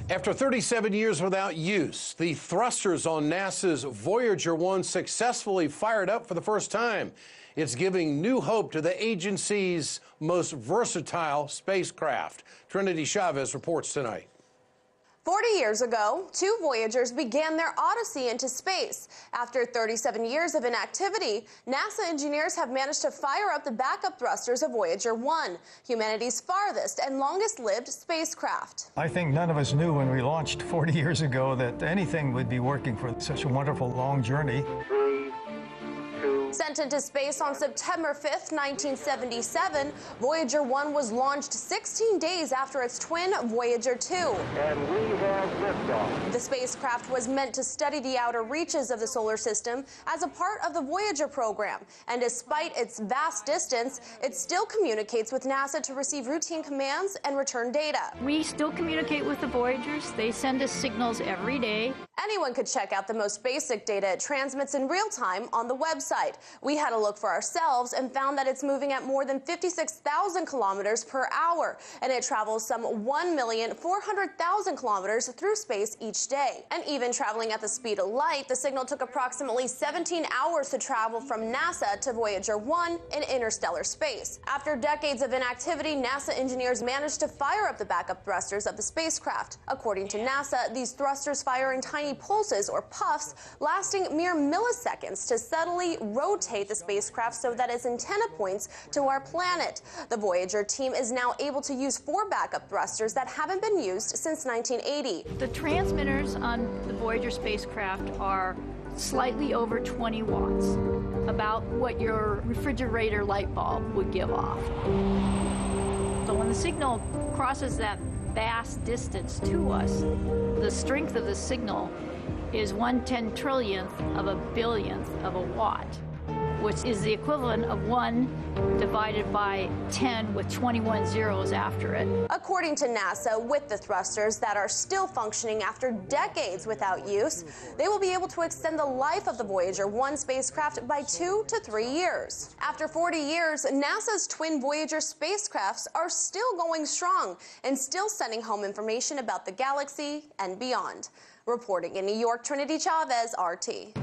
After 37 years without use, the thrusters on NASA's Voyager 1 successfully fired up for the first time. It's giving new hope to the agency's most versatile spacecraft. Trinity Chavez reports tonight. 40 years ago, two Voyagers began their odyssey into space. After 37 years of inactivity, NASA engineers have managed to fire up the backup thrusters of Voyager 1, humanity's farthest and longest-lived spacecraft. I think none of us knew when we launched 40 years ago that anything would be working for such a wonderful long journey. Sent into space on September 5th, 1977, Voyager 1 was launched 16 days after its twin, Voyager 2. And we have liftoff. The spacecraft was meant to study the outer reaches of the solar system as a part of the Voyager program. And despite its vast distance, it still communicates with NASA to receive routine commands and return data. We still communicate with the Voyagers. They send us signals every day. Anyone could check out the most basic data it transmits in real time on the website. We had a look for ourselves and found that it's moving at more than 56,000 kilometers per hour, and it travels some 1,400,000 kilometers through space each day. And even traveling at the speed of light, the signal took approximately 17 hours to travel from NASA to Voyager 1 in interstellar space. After decades of inactivity, NASA engineers managed to fire up the backup thrusters of the spacecraft. According to NASA, these thrusters fire in tiny pulses or puffs lasting mere milliseconds to subtly rotate the spacecraft so that its antenna points to our planet. The Voyager team is now able to use 4 backup thrusters that haven't been used since 1980. The transmitters on the Voyager spacecraft are slightly over 20 watts, about what your refrigerator light bulb would give off. So when the signal crosses that vast distance to us, the strength of the signal is 1/10 trillionth of a billionth of a watt, which is the equivalent of 1 divided by 10 with 21 zeros after it. According to NASA, with the thrusters that are still functioning after decades without use, they will be able to extend the life of the Voyager 1 spacecraft by 2 to 3 years. After 40 years, NASA's twin Voyager spacecrafts are still going strong and still sending home information about the galaxy and beyond. Reporting in New York, Trinity Chavez, RT.